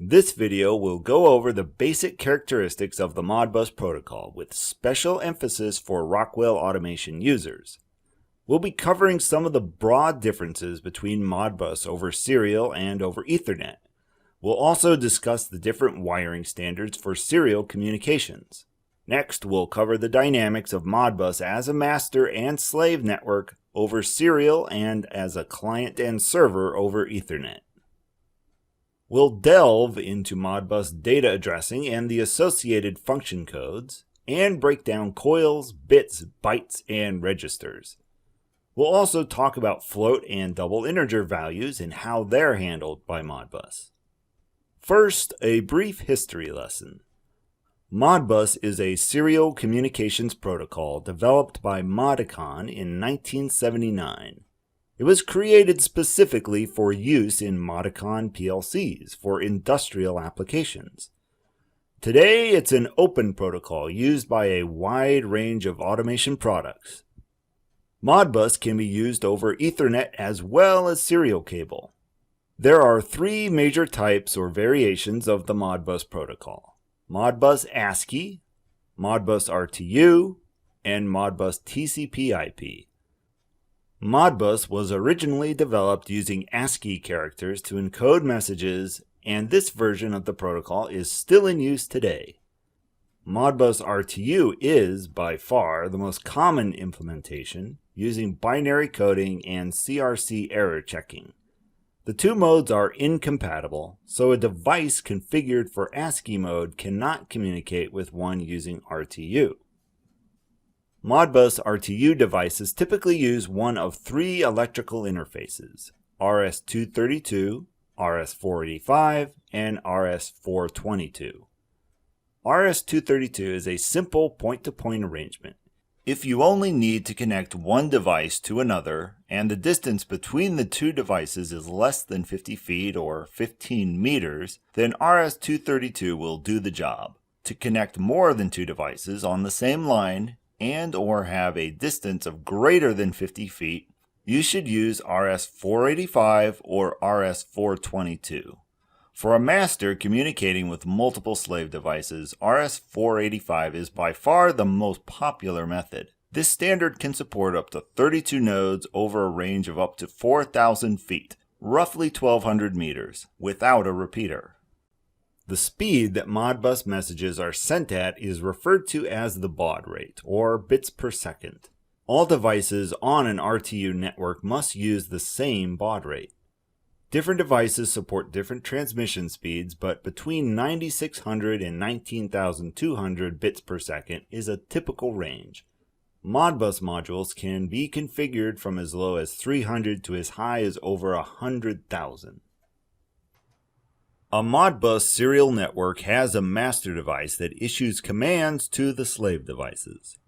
This video will go over the basic characteristics of the Modbus protocol with special emphasis for Rockwell Automation users. We'll be covering some of the broad differences between Modbus over serial and over Ethernet. We'll also discuss the different wiring standards for serial communications. Next, we'll cover the dynamics of Modbus as a master and slave network over serial and as a client and server over Ethernet. We'll delve into Modbus data addressing and the associated function codes, and break down coils, bits, bytes, and registers. We'll also talk about float and double integer values and how they're handled by Modbus. First, a brief history lesson. Modbus is a serial communications protocol developed by Modicon in 1979. It was created specifically for use in Modicon PLCs for industrial applications. Today, it's an open protocol used by a wide range of automation products. Modbus can be used over Ethernet as well as serial cable. There are three major types or variations of the Modbus protocol: Modbus ASCII, Modbus RTU, and Modbus TCPIP. Modbus was originally developed using ASCII characters to encode messages, and this version of the protocol is still in use today. Modbus RTU is, by far, the most common implementation, using binary coding and CRC error checking. The two modes are incompatible, so a device configured for ASCII mode cannot communicate with one using RTU. Modbus RTU devices typically use one of three electrical interfaces: RS232, RS485, and RS422. RS232 is a simple point-to-point arrangement. If you only need to connect one device to another, and the distance between the two devices is less than 50 feet or 15 meters, then RS232 will do the job. To connect more than two devices on the same line, and or have a distance of greater than 50 feet, you should use RS485 or RS422. For a master communicating with multiple slave devices, RS485 is by far the most popular method. This standard can support up to 32 nodes over a range of up to 4,000 feet, roughly 1,200 meters, without a repeater. The speed that Modbus messages are sent at is referred to as the baud rate, or bits per second. All devices on an RTU network must use the same baud rate. Different devices support different transmission speeds, but between 9,600 and 19,200 bits per second is a typical range. Modbus modules can be configured from as low as 300 to as high as over 100,000. A Modbus serial network has a master device that issues commands to the slave devices.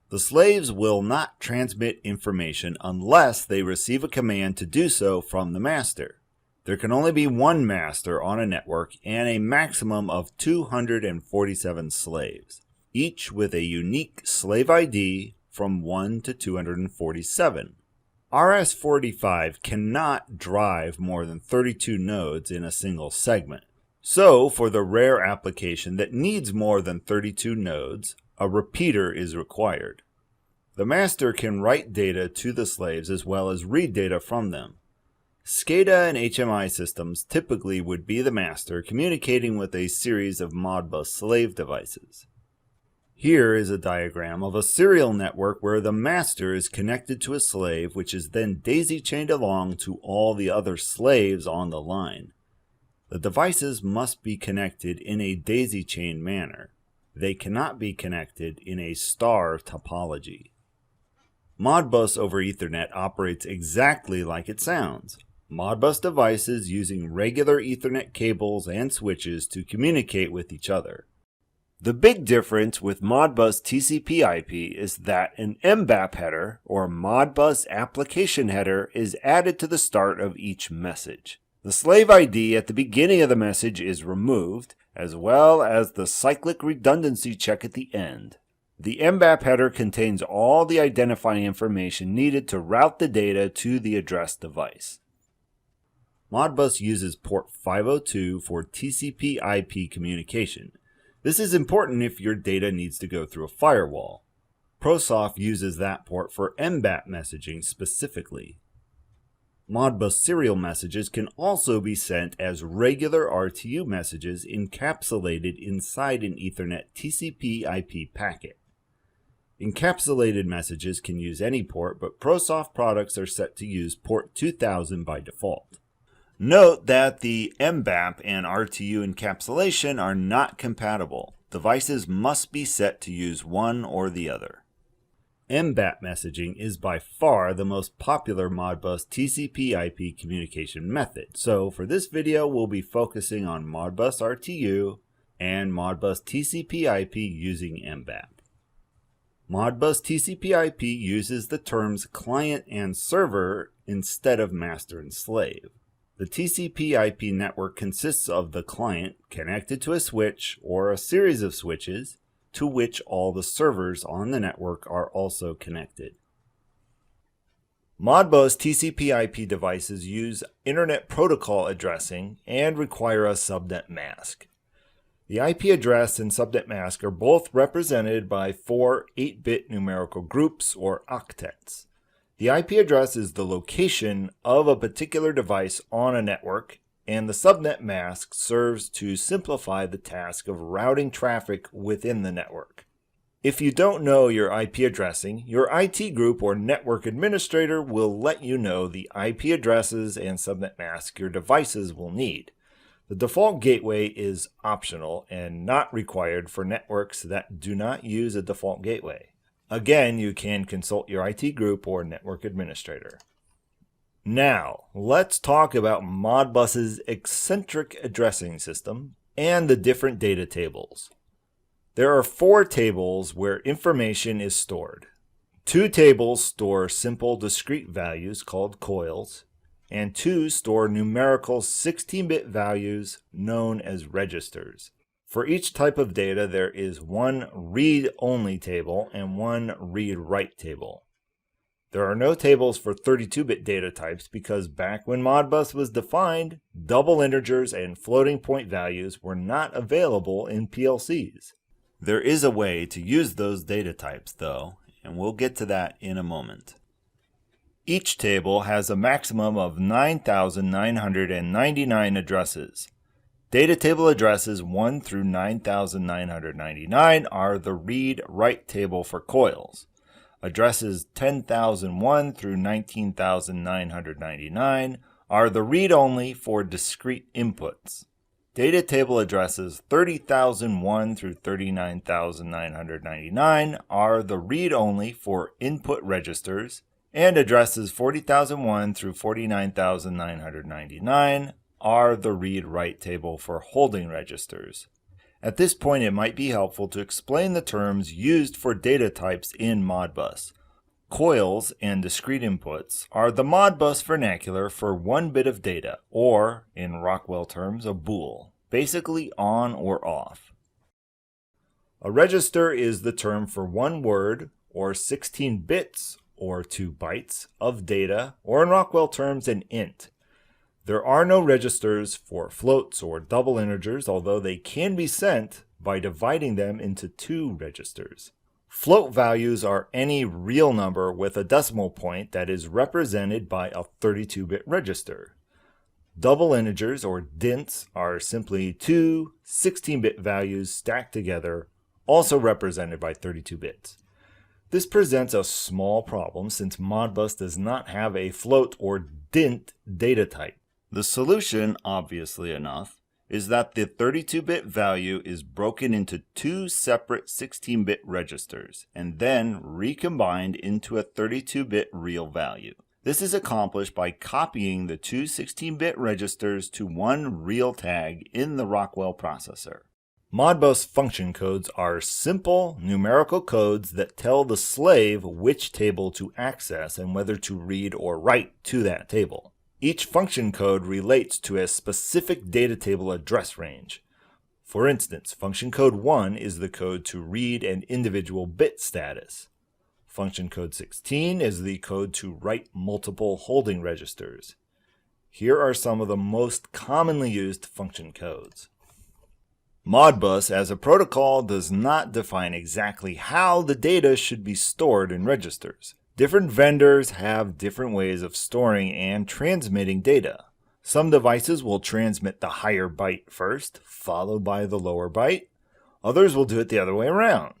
The slaves will not transmit information unless they receive a command to do so from the master. There can only be one master on a network and a maximum of 247 slaves, each with a unique slave ID from 1 to 247. RS485 cannot drive more than 32 nodes in a single segment. So, for the rare application that needs more than 32 nodes, a repeater is required. The master can write data to the slaves as well as read data from them. SCADA and HMI systems typically would be the master communicating with a series of Modbus slave devices. Here is a diagram of a serial network where the master is connected to a slave, which is then daisy-chained along to all the other slaves on the line. The devices must be connected in a daisy-chain manner. They cannot be connected in a star topology. Modbus over Ethernet operates exactly like it sounds. Modbus devices using regular Ethernet cables and switches to communicate with each other. The big difference with Modbus TCPIP is that an MBAP header, or Modbus application header, is added to the start of each message. The slave ID at the beginning of the message is removed, as well as the cyclic redundancy check at the end. The MBAP header contains all the identifying information needed to route the data to the addressed device. Modbus uses port 502 for TCP/IP communication. This is important if your data needs to go through a firewall. ProSoft uses that port for MBAP messaging specifically. Modbus serial messages can also be sent as regular RTU messages encapsulated inside an Ethernet TCP/IP packet. Encapsulated messages can use any port, but ProSoft products are set to use port 2000 by default. Note that the MBAP and RTU encapsulation are not compatible. Devices must be set to use one or the other. MBAP messaging is by far the most popular Modbus TCP/IP communication method, so for this video we'll be focusing on Modbus RTU and Modbus TCP/IP using MBAP. Modbus TCP/IP uses the terms client and server instead of master and slave. The TCP/IP network consists of the client connected to a switch or a series of switches to which all the servers on the network are also connected. Modbus TCP/IP devices use Internet Protocol addressing and require a subnet mask. The IP address and subnet mask are both represented by 4 8-bit numerical groups or octets. The IP address is the location of a particular device on a network, and the subnet mask serves to simplify the task of routing traffic within the network. If you don't know your IP addressing, your IT group or network administrator will let you know the IP addresses and subnet mask your devices will need. The default gateway is optional and not required for networks that do not use a default gateway. Again, you can consult your IT group or network administrator. Now, let's talk about Modbus's eccentric addressing system and the different data tables. There are 4 tables where information is stored. 2 tables store simple discrete values called coils, and 2 store numerical 16-bit values known as registers. For each type of data, there is one read-only table and one read-write table. There are no tables for 32-bit data types because back when Modbus was defined, double integers and floating point values were not available in PLCs. There is a way to use those data types though, and we'll get to that in a moment. Each table has a maximum of 9,999 addresses. Data table addresses 1 through 9,999 are the read-write table for coils. Addresses 10,001 through 19,999 are the read-only for discrete inputs. Data table addresses 30,001 through 39,999 are the read-only for input registers, and addresses 40,001 through 49,999 are the read-write table for holding registers. At this point, it might be helpful to explain the terms used for data types in Modbus. Coils and discrete inputs are the Modbus vernacular for one bit of data, or, in Rockwell terms, a bool, basically on or off. A register is the term for one word, or 16 bits, or 2 bytes, of data, or in Rockwell terms, an int. There are no registers for floats or double integers, although they can be sent by dividing them into 2 registers. Float values are any real number with a decimal point that is represented by a 32-bit register. Double integers, or dints, are simply 2 16-bit values stacked together, also represented by 32 bits. This presents a small problem since Modbus does not have a float or dint data type. The solution, obviously enough, is that the 32-bit value is broken into 2 separate 16-bit registers and then recombined into a 32-bit real value. This is accomplished by copying the 2 16-bit registers to one real tag in the Rockwell processor. Modbus function codes are simple numerical codes that tell the slave which table to access and whether to read or write to that table. Each function code relates to a specific data table address range. For instance, function code 1 is the code to read an individual bit status. Function code 16 is the code to write multiple holding registers. Here are some of the most commonly used function codes. Modbus as a protocol does not define exactly how the data should be stored in registers. Different vendors have different ways of storing and transmitting data. Some devices will transmit the higher byte first, followed by the lower byte. Others will do it the other way around.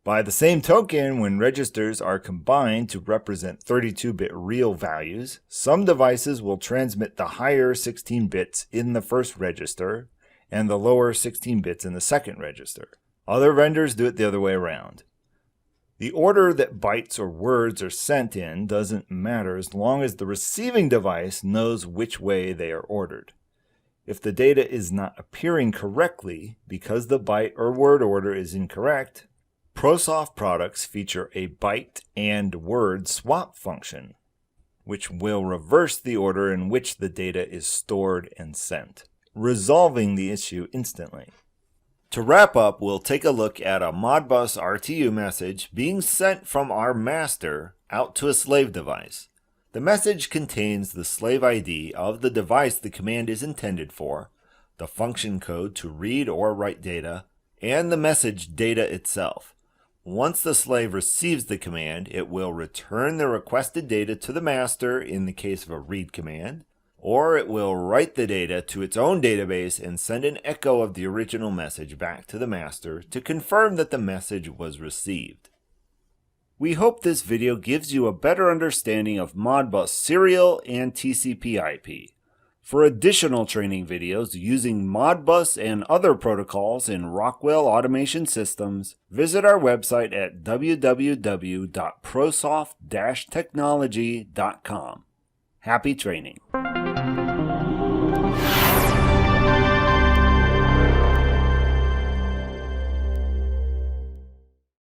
By the same token, when registers are combined to represent 32-bit real values, some devices will transmit the higher 16 bits in the first register and the lower 16 bits in the second register. Other vendors do it the other way around. The order that bytes or words are sent in doesn't matter as long as the receiving device knows which way they are ordered. If the data is not appearing correctly because the byte or word order is incorrect, ProSoft products feature a byte and word swap function, which will reverse the order in which the data is stored and sent, resolving the issue instantly. To wrap up, we'll take a look at a Modbus RTU message being sent from our master out to a slave device. The message contains the slave ID of the device the command is intended for, the function code to read or write data, and the message data itself. Once the slave receives the command, it will return the requested data to the master in the case of a read command, or it will write the data to its own database and send an echo of the original message back to the master to confirm that the message was received. We hope this video gives you a better understanding of Modbus Serial and TCP/IP. For additional training videos using Modbus and other protocols in Rockwell Automation Systems, visit our website at www.prosoft-technology.com. Happy training!